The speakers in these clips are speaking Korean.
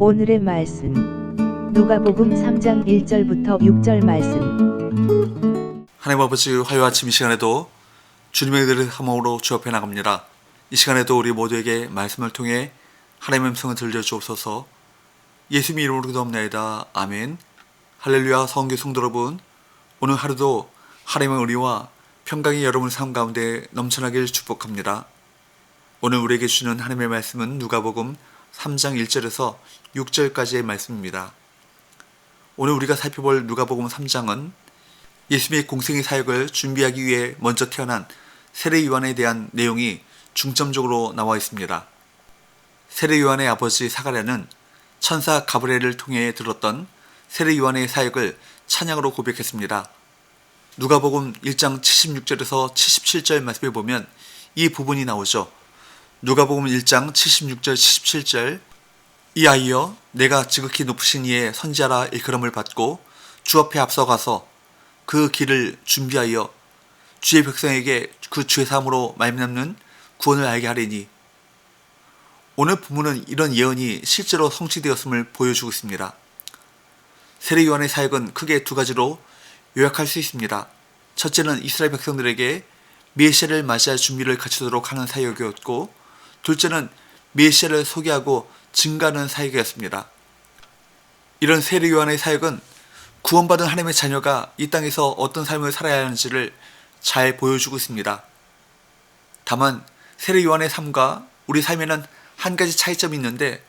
오늘의 말씀 누가복음 3장 1절부터 6절 말씀. 하나님 아버지, 화요일 아침 이 시간에도 주님의 은혜를 함으로 주 앞에 나갑니다. 이 시간에도 우리 모두에게 말씀을 통해 하나님의 음성을 들려주옵소서. 예수님의 이름으로 기도합나이다. 아멘. 할렐루야. 성교 성도 여러분, 오늘 하루도 하나님의 은혜와 평강이 여러분의 삶 가운데 넘쳐나길 축복합니다. 오늘 우리에게 주는 하나님의 말씀은 누가복음 3장 1절에서 6절까지의 말씀입니다. 오늘 우리가 살펴볼 누가복음 3장은 예수님의 공생의 사역을 준비하기 위해 먼저 태어난 세례 요한에 대한 내용이 중점적으로 나와 있습니다. 세례 요한의 아버지 사가랴는 천사 가브리엘을 통해 들었던 세례 요한의 사역을 찬양으로 고백했습니다. 누가복음 1장 76절에서 77절 말씀에 보면 이 부분이 나오죠. 누가복음 1장 76절 77절, 이 아이여 내가 지극히 높으신 이의 선지자라 일컬음을 받고 주 앞에 앞서가서 그 길을 준비하여 주의 백성에게 그 죄사함으로 말미암는 구원을 알게 하리니. 오늘 본문은 이런 예언이 실제로 성취되었음을 보여주고 있습니다. 세례 요한의 사역은 크게 두 가지로 요약할 수 있습니다. 첫째는 이스라엘 백성들에게 메시아를 맞이할 준비를 갖추도록 하는 사역이었고, 둘째는 메시아를 소개하고 증가하는 사역이었습니다. 이런 세례 요한의 사역은 구원받은 하나님의 자녀가 이 땅에서 어떤 삶을 살아야 하는지를 잘 보여주고 있습니다. 다만 세례 요한의 삶과 우리 삶에는 한 가지 차이점이 있는데,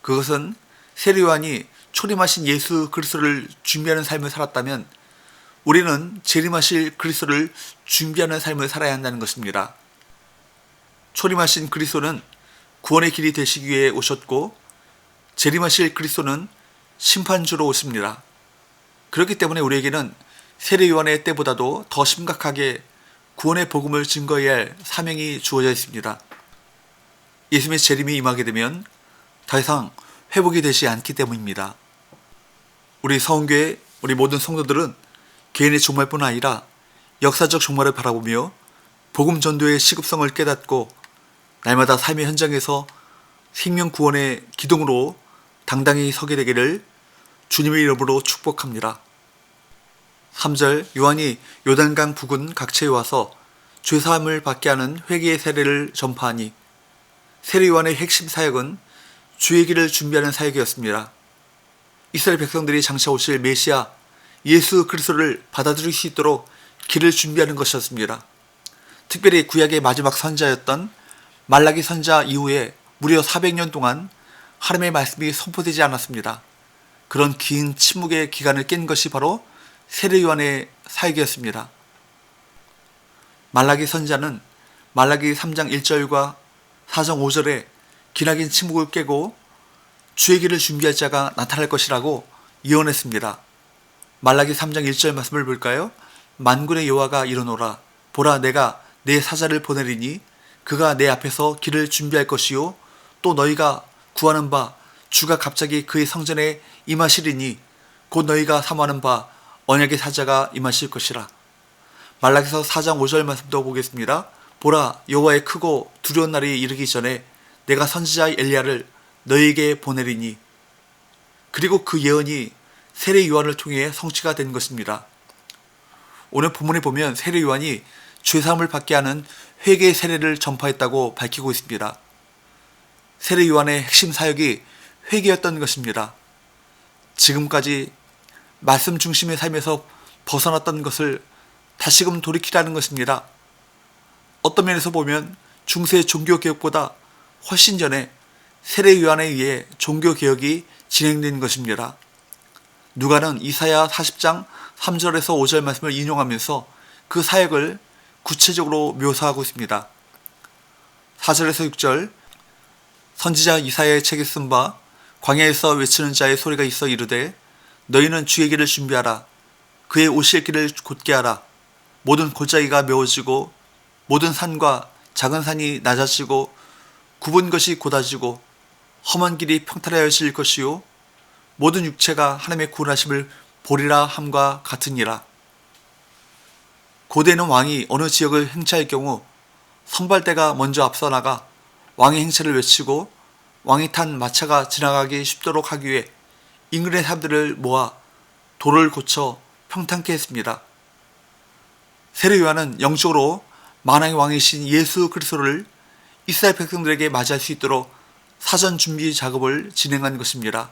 그것은 세례 요한이 초림하신 예수 그리스도를 준비하는 삶을 살았다면 우리는 재림하실 그리스도를 준비하는 삶을 살아야 한다는 것입니다. 초림하신 그리스도는 구원의 길이 되시기 위해 오셨고, 재림하실 그리스도는 심판주로 오십니다. 그렇기 때문에 우리에게는 세례 요한의 때보다도 더 심각하게 구원의 복음을 증거해야 할 사명이 주어져 있습니다. 예수님의 재림이 임하게 되면 더 이상 회복이 되지 않기 때문입니다. 우리 서운교회, 우리 모든 성도들은 개인의 종말뿐 아니라 역사적 종말을 바라보며 복음 전도의 시급성을 깨닫고 날마다 삶의 현장에서 생명 구원의 기둥으로 당당히 서게 되기를 주님의 이름으로 축복합니다. 3절, 요한이 요단강 부근 각처에 와서 죄사함을 받게 하는 회개의 세례를 전파하니. 세례 요한의 핵심 사역은 주의 길을 준비하는 사역이었습니다. 이스라엘 백성들이 장차 오실 메시아 예수 그리스도를 받아들일 수 있도록 길을 준비하는 것이었습니다. 특별히 구약의 마지막 선지자였던 말라기 선지자 이후에 무려 400년 동안 하나님의 말씀이 선포되지 않았습니다. 그런 긴 침묵의 기간을 깬 것이 바로 세례 요한의 사역이었습니다. 말라기 선지자는 말라기 3장 1절과 4장 5절에 기나긴 침묵을 깨고 주의 길을 준비할 자가 나타날 것이라고 예언했습니다. 말라기 3장 1절 말씀을 볼까요? 만군의 여호와가 이르노라. 보라, 내가 내 사자를 보내리니 그가 내 앞에서 길을 준비할 것이요, 또 너희가 구하는 바 주가 갑자기 그의 성전에 임하시리니 곧 너희가 사모하는 바 언약의 사자가 임하실 것이라. 말라기서 4장 5절 말씀도 보겠습니다. 보라, 여호와의 크고 두려운 날이 이르기 전에 내가 선지자 엘리야를 너희에게 보내리니. 그리고 그 예언이 세례 요한을 통해 성취가 된 것입니다. 오늘 본문에 보면 세례 요한이 죄사함을 받게 하는 회개의 세례를 전파했다고 밝히고 있습니다. 세례 요한의 핵심 사역이 회개였던 것입니다. 지금까지 말씀 중심의 삶에서 벗어났던 것을 다시금 돌이키라는 것입니다. 어떤 면에서 보면 중세 종교개혁보다 훨씬 전에 세례 요한에 의해 종교개혁이 진행된 것입니다. 누가는 이사야 40장 3절에서 5절 말씀을 인용하면서 그 사역을 구체적으로 묘사하고 있습니다. 4절에서 6절, 선지자 이사야의 책에 쓴 바 광야에서 외치는 자의 소리가 있어 이르되 너희는 주의 길을 준비하라. 그의 오실 길을 곧게 하라. 모든 골짜기가 메워지고 모든 산과 작은 산이 낮아지고 굽은 것이 곧아지고 험한 길이 평탄하여질 것이요, 모든 육체가 하나님의 구원하심을 보리라 함과 같으니라. 고대는 왕이 어느 지역을 행차할 경우 선발대가 먼저 앞서 나가 왕의 행차를 외치고 왕이 탄 마차가 지나가기 쉽도록 하기 위해 인근의 사람들을 모아 도를 고쳐 평탄케 했습니다. 세례 요한은 영적으로 만왕의 왕이신 예수 그리스도를 이스라엘 백성들에게 맞이할 수 있도록 사전 준비 작업을 진행한 것입니다.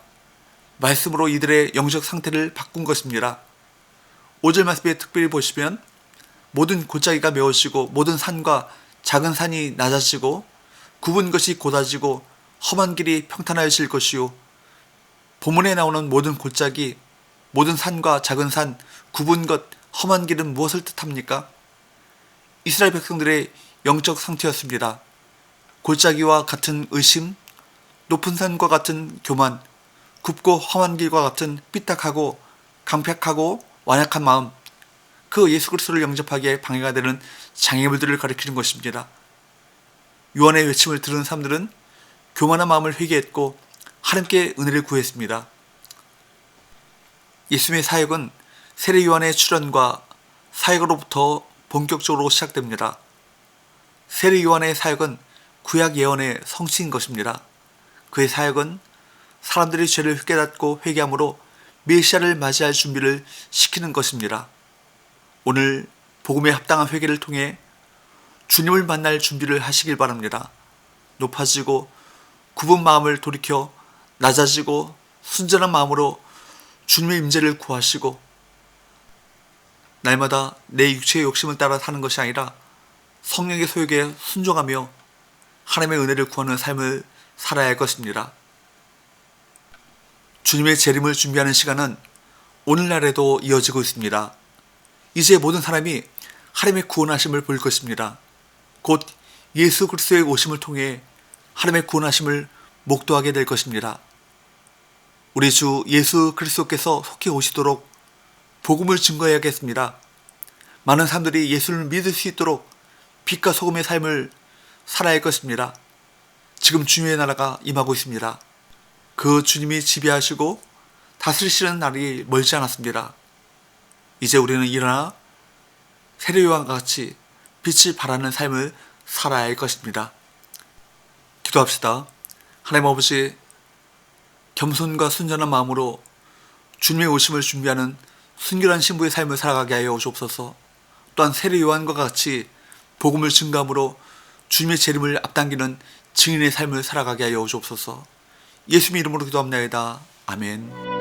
말씀으로 이들의 영적 상태를 바꾼 것입니다. 5절 말씀에 특별히 보시면 모든 골짜기가 메워지고 모든 산과 작은 산이 낮아지고 굽은 것이 곧아지고 험한 길이 평탄하여질 것이요. 본문에 나오는 모든 골짜기, 모든 산과 작은 산, 굽은 것, 험한 길은 무엇을 뜻합니까? 이스라엘 백성들의 영적 상태였습니다. 골짜기와 같은 의심, 높은 산과 같은 교만, 굽고 험한 길과 같은 삐딱하고 강팍하고 완약한 마음, 그 예수 그리스도를 영접하기에 방해가 되는 장애물들을 가리키는 것입니다. 요한의 외침을 들은 사람들은 교만한 마음을 회개했고 하나님께 은혜를 구했습니다. 예수님의 사역은 세례 요한의 출현과 사역으로부터 본격적으로 시작됩니다. 세례 요한의 사역은 구약 예언의 성취인 것입니다. 그의 사역은 사람들이 죄를 깨닫고 회개함으로 메시아를 맞이할 준비를 시키는 것입니다. 오늘 복음에 합당한 회개를 통해 주님을 만날 준비를 하시길 바랍니다. 높아지고 굽은 마음을 돌이켜 낮아지고 순전한 마음으로 주님의 임재를 구하시고 날마다 내 육체의 욕심을 따라 사는 것이 아니라 성령의 소욕에 순종하며 하나님의 은혜를 구하는 삶을 살아야 할 것입니다. 주님의 재림을 준비하는 시간은 오늘날에도 이어지고 있습니다. 이제 모든 사람이 하나님의 구원하심을 볼 것입니다. 곧 예수 그리스도의 오심을 통해 하나님의 구원하심을 목도하게 될 것입니다. 우리 주 예수 그리스도께서 속히 오시도록 복음을 증거해야겠습니다. 많은 사람들이 예수를 믿을 수 있도록 빛과 소금의 삶을 살아야 할 것입니다. 지금 주님의 나라가 임하고 있습니다. 그 주님이 지배하시고 다스리시는 날이 멀지 않았습니다. 이제 우리는 일어나 세례 요한과 같이 빛을 발하는 삶을 살아야 할 것입니다. 기도합시다. 하나님 아버지, 겸손과 순전한 마음으로 주님의 오심을 준비하는 순결한 신부의 삶을 살아가게 하여 주옵소서. 또한 세례 요한과 같이 복음을 증거함으로 주님의 재림을 앞당기는 증인의 삶을 살아가게 하여 주옵소서. 예수님의 이름으로 기도합나이다. 아멘.